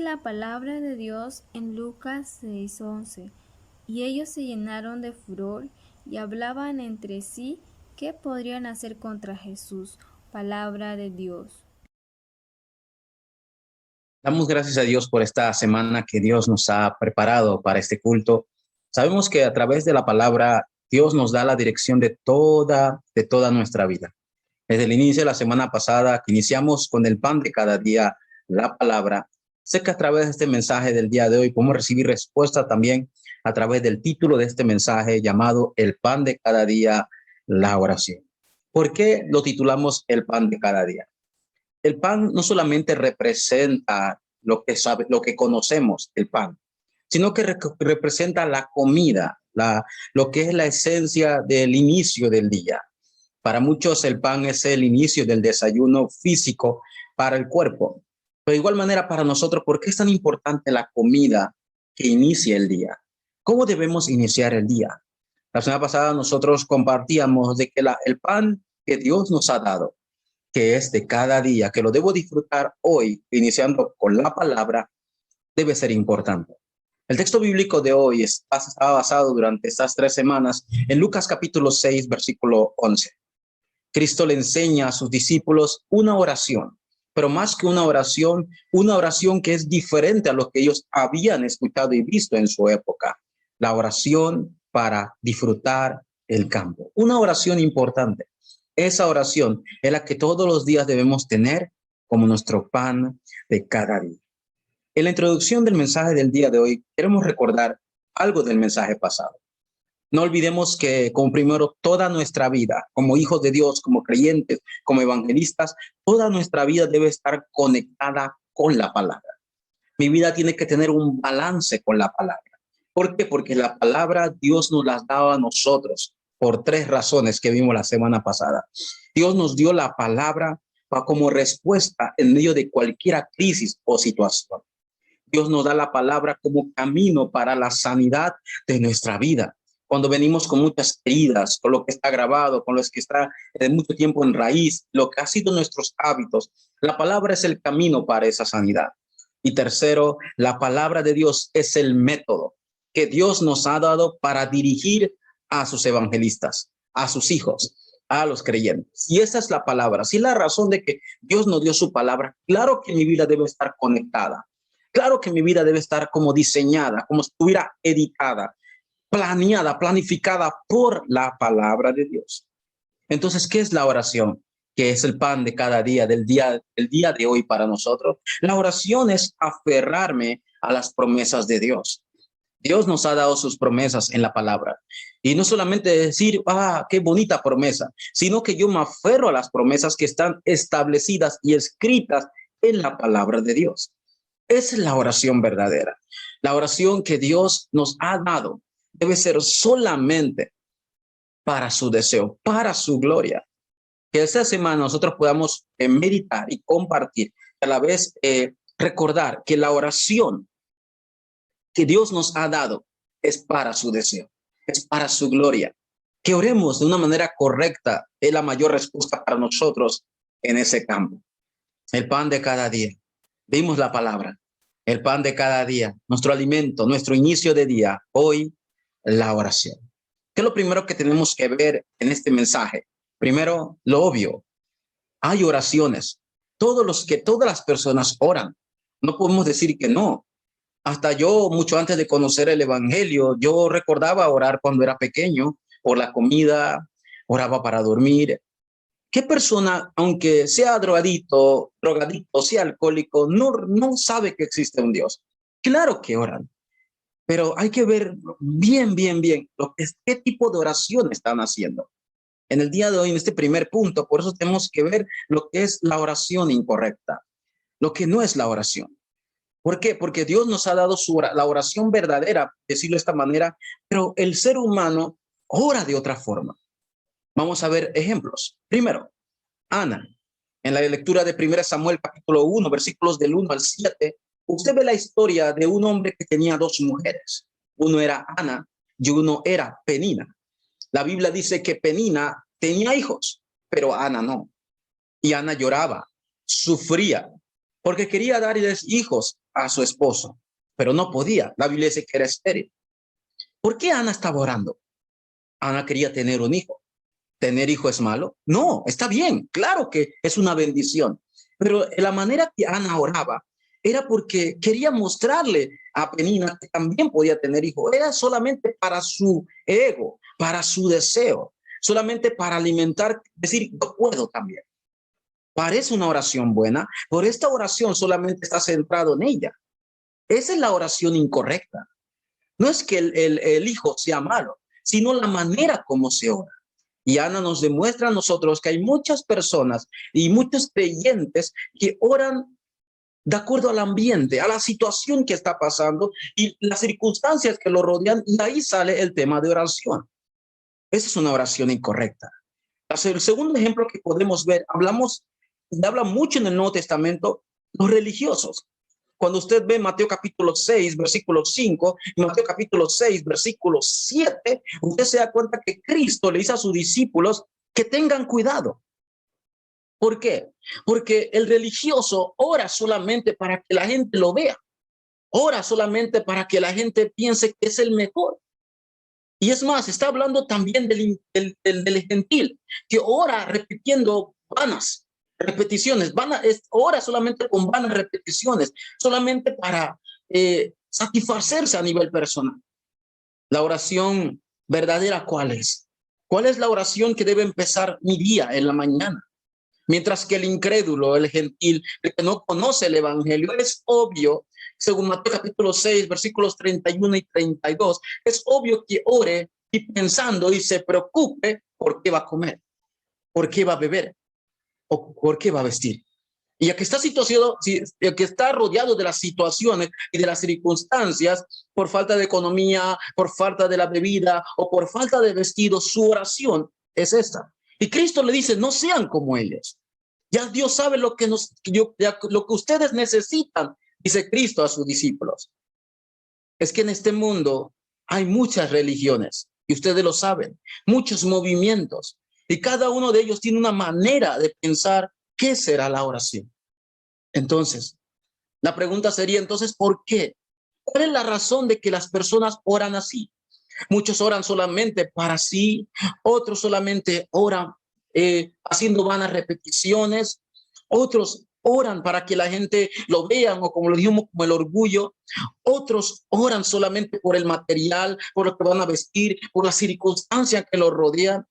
Dice la palabra de Dios en Lucas 6:11, y ellos se llenaron de furor y hablaban entre sí qué podrían hacer contra Jesús. Palabra de Dios. Damos gracias a Dios por esta semana que Dios nos ha preparado para este culto. Sabemos que a través de la palabra Dios nos da la dirección de toda nuestra vida. Desde el inicio de la semana pasada que iniciamos con el pan de cada día, la palabra, sé que a través de este mensaje del día de hoy podemos recibir respuesta también a través del título de este mensaje llamado El pan de cada día, la oración. ¿Por qué lo titulamos El pan de cada día? El pan no solamente representa lo que conocemos, el pan, sino que representa la comida, lo que es la esencia del inicio del día. Para muchos el pan es el inicio del desayuno físico para el cuerpo. Pero de igual manera para nosotros, ¿por qué es tan importante la comida que inicia el día? ¿Cómo debemos iniciar el día? La semana pasada nosotros compartíamos de que el pan que Dios nos ha dado, que es de cada día, que lo debo disfrutar hoy, iniciando con la palabra, debe ser importante. El texto bíblico de hoy está basado durante estas 3 semanas en Lucas capítulo 6, versículo 11. Cristo le enseña a sus discípulos una oración, pero más que una oración que es diferente a lo que ellos habían escuchado y visto en su época. La oración para disfrutar el campo. Una oración importante. Esa oración es la que todos los días debemos tener como nuestro pan de cada día. En la introducción del mensaje del día de hoy, queremos recordar algo del mensaje pasado. No olvidemos que como primero toda nuestra vida, como hijos de Dios, como creyentes, como evangelistas, toda nuestra vida debe estar conectada con la palabra. Mi vida tiene que tener un balance con la palabra. ¿Por qué? Porque la palabra Dios nos las daba a nosotros por 3 razones que vimos la semana pasada. Dios nos dio la palabra como respuesta en medio de cualquier crisis o situación. Dios nos da la palabra como camino para la sanidad de nuestra vida. Cuando venimos con muchas heridas, con lo que está grabado, con lo que está de mucho tiempo en raíz, lo que ha sido nuestros hábitos, la palabra es el camino para esa sanidad. Y tercero, la palabra de Dios es el método que Dios nos ha dado para dirigir a sus evangelistas, a sus hijos, a los creyentes. Y esa es la palabra. Si la razón de que Dios nos dio su palabra, claro que mi vida debe estar conectada. Claro que mi vida debe estar como diseñada, como si estuviera editada, planeada, planificada por la palabra de Dios. Entonces, ¿qué es la oración? Que es el pan de cada día, el día de hoy para nosotros. La oración es aferrarme a las promesas de Dios. Dios nos ha dado sus promesas en la palabra. Y no solamente decir, qué bonita promesa, sino que yo me aferro a las promesas que están establecidas y escritas en la palabra de Dios. Esa es la oración verdadera. La oración que Dios nos ha dado debe ser solamente para su deseo, para su gloria. Que esta semana nosotros podamos meditar y compartir, a la vez recordar que la oración que Dios nos ha dado es para su deseo, es para su gloria. Que oremos de una manera correcta es la mayor respuesta para nosotros en ese campo. El pan de cada día. Vimos la palabra. El pan de cada día, nuestro alimento, nuestro inicio de día. Hoy, la oración. ¿Qué es lo primero que tenemos que ver en este mensaje? Primero, lo obvio. Hay oraciones. Todas las personas oran. No podemos decir que no. Hasta yo, mucho antes de conocer el evangelio, yo recordaba orar cuando era pequeño, por la comida, oraba para dormir. ¿Qué persona, aunque sea drogadito, sea alcohólico, no sabe que existe un Dios? Claro que oran, pero hay que ver bien qué tipo de oración están haciendo. En el día de hoy, en este primer punto, por eso tenemos que ver lo que es la oración incorrecta, lo que no es la oración. ¿Por qué? Porque Dios nos ha dado la oración verdadera, decirlo de esta manera, pero el ser humano ora de otra forma. Vamos a ver ejemplos. Primero, Ana. En la lectura de 1 Samuel capítulo 1, versículos del 1 al 7, usted ve la historia de un hombre que tenía 2 mujeres. Uno era Ana y uno era Penina. La Biblia dice que Penina tenía hijos, pero Ana no. Y Ana lloraba, sufría. porque quería darles hijos a su esposo, pero no podía. La Biblia dice que era estéril. ¿Por qué Ana estaba orando? Ana quería tener un hijo. ¿Tener hijo es malo? No, está bien, claro que es una bendición. Pero la manera que Ana oraba era porque quería mostrarle a Penina que también podía tener hijo. Era solamente para su ego, para su deseo, solamente para alimentar, decir, yo puedo también. Parece una oración buena, pero esta oración solamente está centrado en ella. Esa es la oración incorrecta. No es que el hijo sea malo, sino la manera como se ora. Y Ana nos demuestra a nosotros que hay muchas personas y muchos creyentes que oran de acuerdo al ambiente, a la situación que está pasando y las circunstancias que lo rodean, y ahí sale el tema de oración. Esa es una oración incorrecta. El segundo ejemplo que podemos ver, habla mucho en el Nuevo Testamento, los religiosos. Cuando usted ve Mateo capítulo 6, versículo 5, y Mateo capítulo 6, versículo 7, usted se da cuenta que Cristo le dice a sus discípulos que tengan cuidado. ¿Por qué? Porque el religioso ora solamente para que la gente lo vea. Ora solamente para que la gente piense que es el mejor. Y es más, está hablando también del gentil, que ora repitiendo vanas repeticiones, ora solamente con vanas repeticiones, solamente para satisfacerse a nivel personal. La oración verdadera, ¿cuál es? ¿Cuál es la oración que debe empezar mi día en la mañana? Mientras que el incrédulo, el gentil, el que no conoce el evangelio, es obvio, según Mateo capítulo 6, versículos 31 y 32, es obvio que ore y pensando y se preocupe por qué va a comer, por qué va a beber o por qué va a vestir. Y ya que está rodeado de las situaciones y de las circunstancias, por falta de economía, por falta de la bebida o por falta de vestido, su oración es esta. Y Cristo le dice, no sean como ellos. Ya Dios sabe lo que ustedes necesitan, dice Cristo a sus discípulos. Es que en este mundo hay muchas religiones, y ustedes lo saben, muchos movimientos, y cada uno de ellos tiene una manera de pensar qué será la oración. Entonces, la pregunta sería entonces, ¿por qué? ¿Cuál es la razón de que las personas oran así? Muchos oran solamente para sí, otros solamente oran haciendo vanas repeticiones, otros oran para que la gente lo vean o como lo dijimos, como el orgullo. Otros oran solamente por el material, por lo que van a vestir, por las circunstancias que los rodean.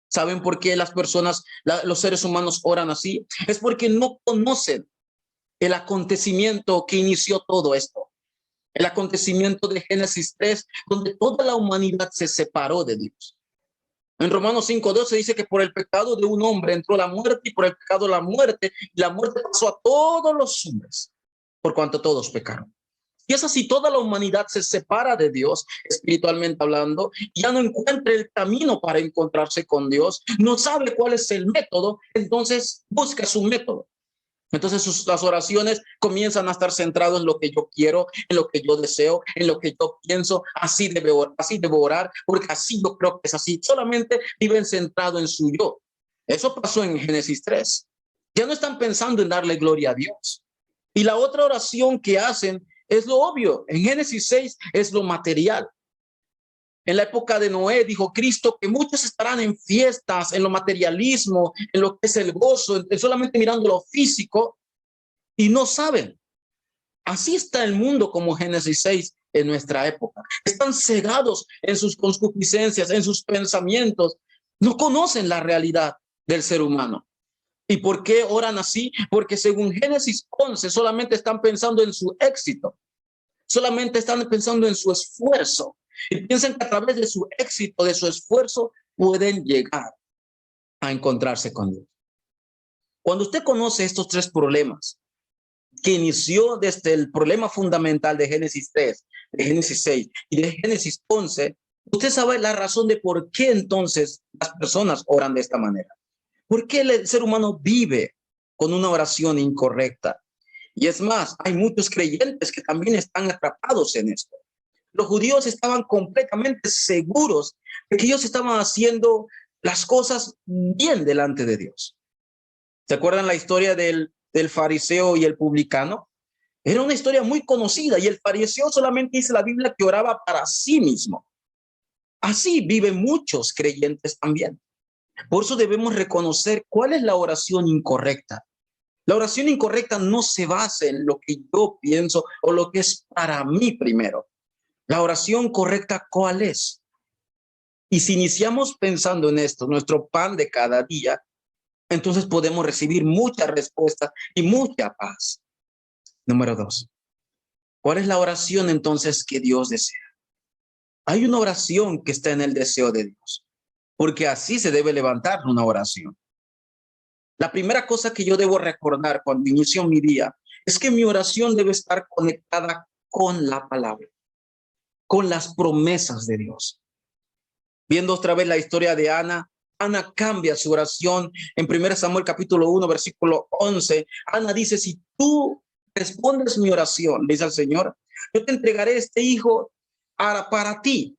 ¿Saben por qué las personas, los seres humanos oran así? Es porque no conocen el acontecimiento que inició todo esto. El acontecimiento de Génesis 3, donde toda la humanidad se separó de Dios. En Romanos 5:12 dice que por el pecado de un hombre entró la muerte y por el pecado la muerte, y la muerte pasó a todos los hombres, por cuanto todos pecaron. Y es así, toda la humanidad se separa de Dios, espiritualmente hablando, y ya no encuentra el camino para encontrarse con Dios, no sabe cuál es el método, entonces busca su método. Entonces las oraciones comienzan a estar centradas en lo que yo quiero, en lo que yo deseo, en lo que yo pienso. Así debo orar, porque así yo creo que es así. Solamente viven centrados en su yo. Eso pasó en Génesis 3. Ya no están pensando en darle gloria a Dios. Y la otra oración que hacen es lo obvio. En Génesis 6 es lo material. En la época de Noé dijo Cristo que muchos estarán en fiestas, en lo materialismo, en lo que es el gozo, solamente mirando lo físico y no saben. Así está el mundo como Génesis 6 en nuestra época. Están cegados en sus concupiscencias, en sus pensamientos. No conocen la realidad del ser humano. ¿Y por qué oran así? Porque según Génesis 11 solamente están pensando en su éxito. Solamente están pensando en su esfuerzo. Y piensan que a través de su éxito, de su esfuerzo, pueden llegar a encontrarse con Dios. Cuando usted conoce estos tres problemas, que inició desde el problema fundamental de Génesis 3, de Génesis 6 y de Génesis 11, usted sabe la razón de por qué entonces las personas oran de esta manera. ¿Por qué el ser humano vive con una oración incorrecta? Y es más, hay muchos creyentes que también están atrapados en esto. Los judíos estaban completamente seguros de que ellos estaban haciendo las cosas bien delante de Dios. ¿Se acuerdan la historia del del fariseo y el publicano? Era una historia muy conocida y el fariseo solamente dice la Biblia que oraba para sí mismo. Así viven muchos creyentes también. Por eso debemos reconocer cuál es la oración incorrecta. La oración incorrecta no se basa en lo que yo pienso o lo que es para mí primero. La oración correcta, ¿cuál es? Y si iniciamos pensando en esto, nuestro pan de cada día, entonces podemos recibir muchas respuestas y mucha paz. Número 2. ¿Cuál es la oración entonces que Dios desea? Hay una oración que está en el deseo de Dios, porque así se debe levantar una oración. La primera cosa que yo debo recordar cuando inicio mi día es que mi oración debe estar conectada con la palabra, con las promesas de Dios. Viendo otra vez la historia de Ana, Ana cambia su oración en 1 Samuel capítulo 1, versículo 11. Ana dice, si tú respondes mi oración, le dice al Señor, yo te entregaré este hijo para ti.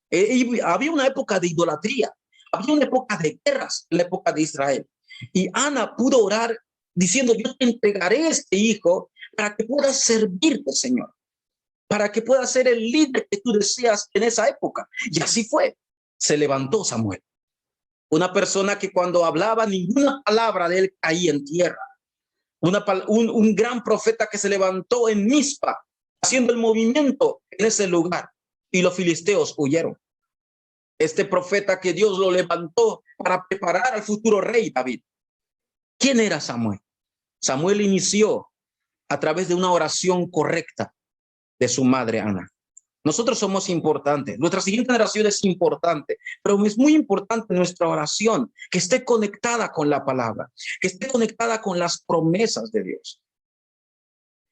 Y había una época de idolatría, había una época de guerras, la época de Israel. Y Ana pudo orar diciendo, yo te entregaré este hijo para que puedas servirte, Señor, para que puedas ser el líder que tú deseas en esa época. Y así fue. Se levantó Samuel, una persona que cuando hablaba ninguna palabra de él caía en tierra. Un gran profeta que se levantó en Mizpa, haciendo el movimiento en ese lugar, y los filisteos huyeron. Este profeta que Dios lo levantó para preparar al futuro rey David. ¿Quién era Samuel? Samuel inició a través de una oración correcta de su madre Ana. Nosotros somos importantes, nuestra siguiente generación es importante, pero es muy importante nuestra oración, que esté conectada con la palabra, que esté conectada con las promesas de Dios.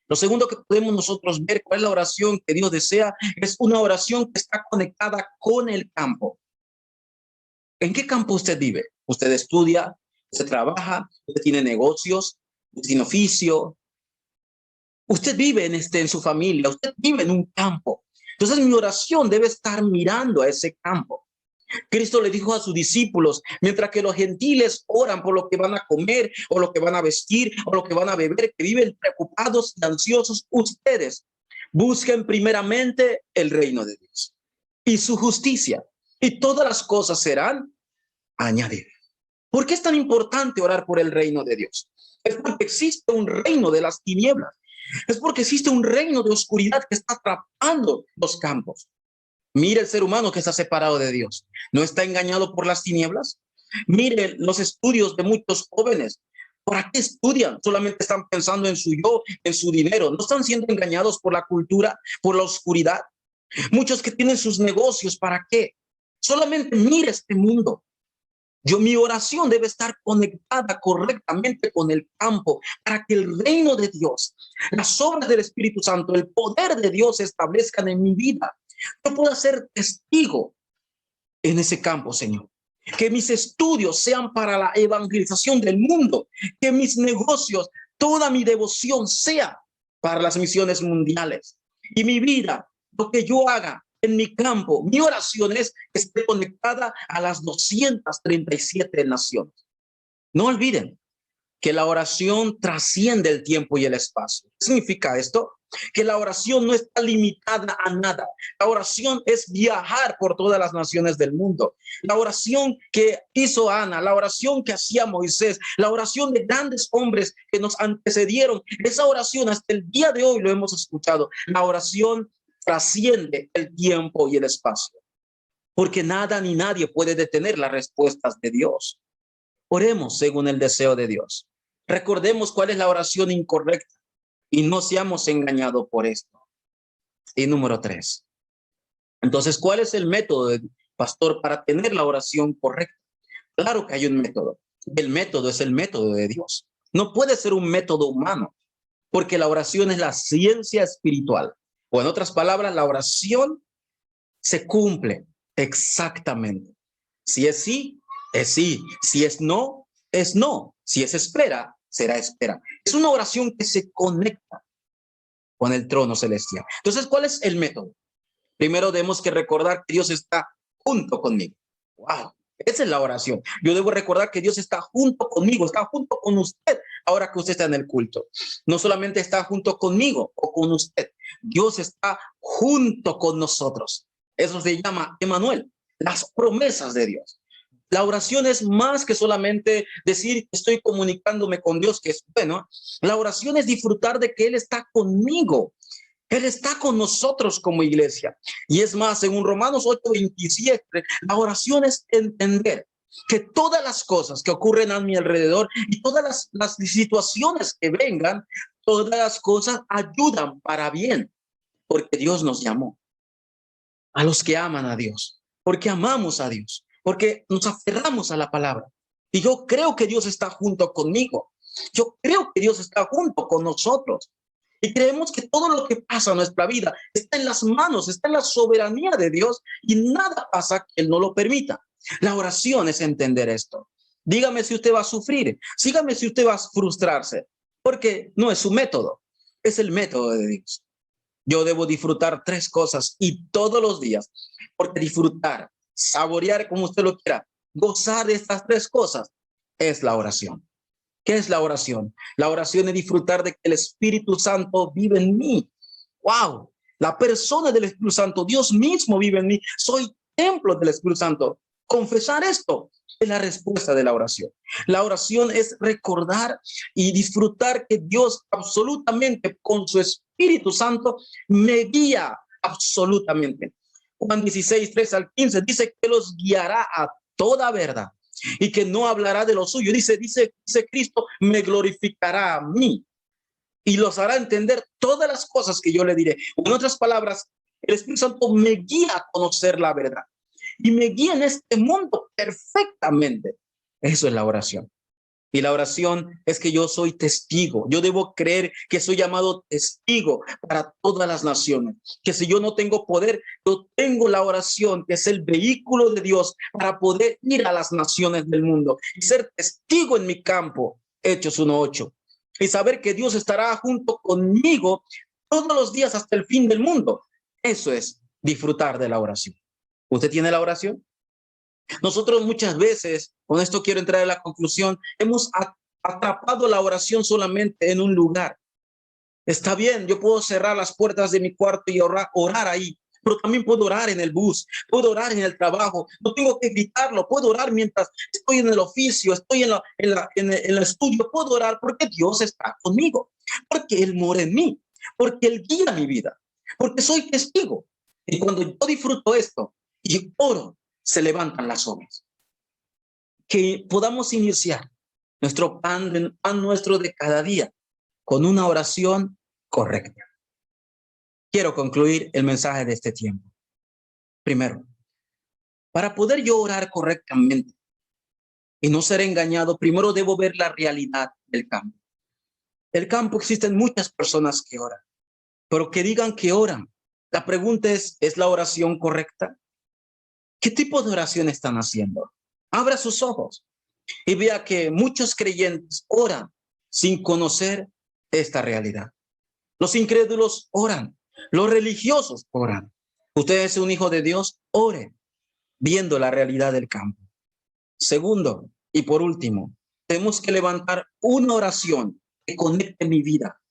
Lo segundo que podemos nosotros ver, cuál es la oración que Dios desea, es una oración que está conectada con el campo. ¿En qué campo usted vive? ¿Usted estudia? ¿Usted trabaja? ¿Usted tiene negocios? ¿Usted tiene oficio? Usted vive en su familia, usted vive en un campo. Entonces mi oración debe estar mirando a ese campo. Cristo le dijo a sus discípulos, mientras que los gentiles oran por lo que van a comer o lo que van a vestir o lo que van a beber, que viven preocupados y ansiosos, ustedes busquen primeramente el reino de Dios y su justicia, y todas las cosas serán añadidas. ¿Por qué es tan importante orar por el reino de Dios? Es porque existe un reino de las tinieblas. Es porque existe un reino de oscuridad que está atrapando los campos. Mire el ser humano que está separado de Dios. ¿No está engañado por las tinieblas? Mire los estudios de muchos jóvenes. ¿Para qué estudian? Solamente están pensando en su yo, en su dinero. ¿No están siendo engañados por la cultura, por la oscuridad? Muchos que tienen sus negocios, ¿para qué? Solamente mire este mundo. Mi oración debe estar conectada correctamente con el campo para que el reino de Dios, las obras del Espíritu Santo, el poder de Dios se establezcan en mi vida. Yo pueda ser testigo en ese campo, Señor. Que mis estudios sean para la evangelización del mundo. Que mis negocios, toda mi devoción sea para las misiones mundiales. Y mi vida, lo que yo haga en mi campo, mi oración es que esté conectada a las 237 naciones. No olviden que la oración trasciende el tiempo y el espacio. ¿Qué significa esto? Que la oración no está limitada a nada. La oración es viajar por todas las naciones del mundo. La oración que hizo Ana, la oración que hacía Moisés, la oración de grandes hombres que nos antecedieron, esa oración hasta el día de hoy lo hemos escuchado. La oración trasciende el tiempo y el espacio, porque nada ni nadie puede detener las respuestas de Dios. Oremos según el deseo de Dios. Recordemos cuál es la oración incorrecta y no seamos engañados por esto. Y número 3. Entonces, ¿cuál es el método, pastor, para tener la oración correcta? Claro que hay un método. El método es el método de Dios. No puede ser un método humano, porque la oración es la ciencia espiritual. O en otras palabras, la oración se cumple exactamente. Si es sí, es sí. Si es no, es no. Si es espera, será espera. Es una oración que se conecta con el trono celestial. Entonces, ¿cuál es el método? Primero tenemos que recordar que Dios está junto conmigo. ¡Wow! Esa es la oración. Yo debo recordar que Dios está junto conmigo, está junto con usted ahora que usted está en el culto. No solamente está junto conmigo o con usted, Dios está junto con nosotros. Eso se llama Emmanuel, las promesas de Dios. La oración es más que solamente decir que estoy comunicándome con Dios, que es bueno. La oración es disfrutar de que Él está conmigo. Él está con nosotros como iglesia. Y es más, según Romanos 8:27, la oración es entender que todas las cosas que ocurren a mi alrededor y todas las situaciones que vengan, todas las cosas ayudan para bien, porque Dios nos llamó. A los que aman a Dios, porque amamos a Dios, porque nos aferramos a la palabra. Y yo creo que Dios está junto conmigo. Yo creo que Dios está junto con nosotros. Y creemos que todo lo que pasa en nuestra vida está en las manos, está en la soberanía de Dios y nada pasa que Él no lo permita. La oración es entender esto. Dígame si usted va a sufrir, dígame si usted va a frustrarse, porque no es su método, es el método de Dios. Yo debo disfrutar tres cosas y todos los días, porque disfrutar, saborear como usted lo quiera, gozar de estas tres cosas es la oración. ¿Qué es la oración? La oración es disfrutar de que el Espíritu Santo vive en mí. ¡Wow! La persona del Espíritu Santo, Dios mismo vive en mí. Soy templo del Espíritu Santo. Confesar esto es la respuesta de la oración. La oración es recordar y disfrutar que Dios absolutamente con su Espíritu Santo me guía absolutamente. Juan 16:3-15 dice que los guiará a toda verdad y que no hablará de lo suyo. Dice Cristo, me glorificará a mí y los hará entender todas las cosas que yo le diré. En otras palabras, el Espíritu Santo me guía a conocer la verdad y me guía en este mundo perfectamente. Eso es la oración. Y la oración es que yo soy testigo. Yo debo creer que soy llamado testigo para todas las naciones. Que si yo no tengo poder, yo tengo la oración, que es el vehículo de Dios para poder ir a las naciones del mundo y ser testigo en mi campo. Hechos 1:8. Y saber que Dios estará junto conmigo todos los días hasta el fin del mundo. Eso es disfrutar de la oración. ¿Usted tiene la oración? Nosotros muchas veces, con esto quiero entrar a la conclusión, hemos atrapado la oración solamente en un lugar. Está bien, yo puedo cerrar las puertas de mi cuarto y orar ahí, pero también puedo orar en el bus, puedo orar en el trabajo, no tengo que gritarlo, puedo orar mientras estoy en el oficio, estoy en el estudio, puedo orar porque Dios está conmigo, porque Él mora en mí, porque Él guía mi vida, porque soy testigo. Y cuando yo disfruto esto y oro, se levantan las obras. Que podamos iniciar nuestro pan nuestro de cada día con una oración correcta. Quiero concluir el mensaje de este tiempo. Primero, para poder yo orar correctamente y no ser engañado, primero debo ver la realidad del campo. El campo existen muchas personas que oran, pero que digan que oran. La pregunta ¿es la oración correcta? ¿Qué tipo de oración están haciendo? Abra sus ojos y vea que muchos creyentes oran sin conocer esta realidad. Los incrédulos oran, los religiosos oran. Usted es un hijo de Dios, ore viendo la realidad del campo. Segundo, y por último, tenemos que levantar una oración que conecte mi vida.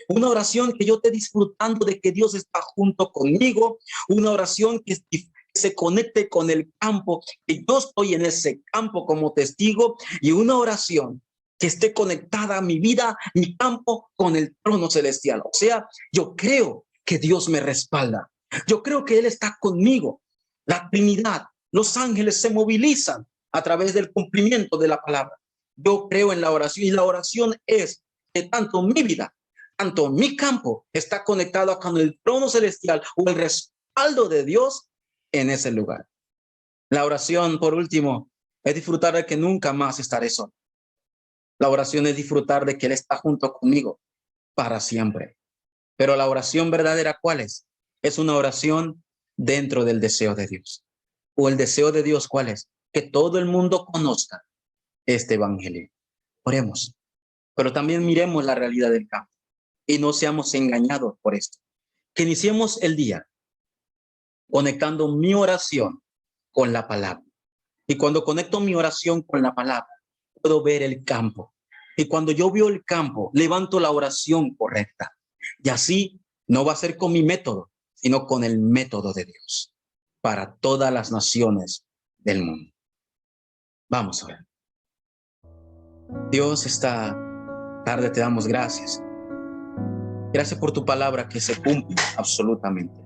Una oración que yo esté disfrutando de que Dios está junto conmigo. Una oración que se conecte con el campo, que yo estoy en ese campo como testigo. Y una oración que esté conectada a mi vida, mi campo, con el trono celestial. O sea, yo creo que Dios me respalda. Yo creo que Él está conmigo. La Trinidad, los ángeles se movilizan a través del cumplimiento de la palabra. Yo creo en la oración y la oración es que tanto mi vida, tanto mi campo está conectado con el trono celestial o el respaldo de Dios en ese lugar. La oración, por último, es disfrutar de que nunca más estaré solo. La oración es disfrutar de que Él está junto conmigo para siempre. Pero la oración verdadera, ¿cuál es? Es una oración dentro del deseo de Dios. ¿O el deseo de Dios cuál es? Que todo el mundo conozca este evangelio. Oremos, pero también miremos la realidad del campo y no seamos engañados por esto. Que iniciemos el día conectando mi oración con la palabra. Y cuando conecto mi oración con la palabra, puedo ver el campo. Y cuando yo veo el campo, levanto la oración correcta. Y así no va a ser con mi método, sino con el método de Dios para todas las naciones del mundo. Vamos a ver. Dios, esta tarde te damos gracias. Gracias por tu palabra que se cumple absolutamente.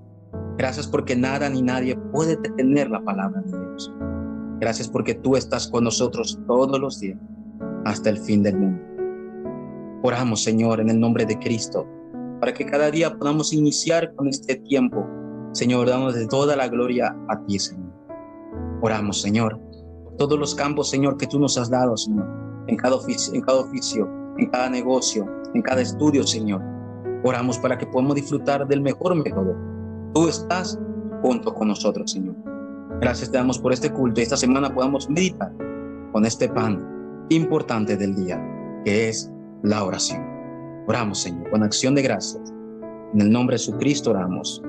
Gracias porque nada ni nadie puede detener la palabra de Dios. Gracias porque tú estás con nosotros todos los días hasta el fin del mundo. Oramos, Señor, en el nombre de Cristo, para que cada día podamos iniciar con este tiempo. Señor, damos de toda la gloria a ti, Señor. Oramos, Señor, por todos los campos, Señor, que tú nos has dado, Señor, en cada oficio, en cada negocio, en cada estudio, Señor. Oramos para que podamos disfrutar del mejor método. Tú estás junto con nosotros, Señor. Gracias te damos por este culto y esta semana podamos meditar con este pan importante del día, que es la oración. Oramos, Señor, con acción de gracias. En el nombre de Jesucristo oramos.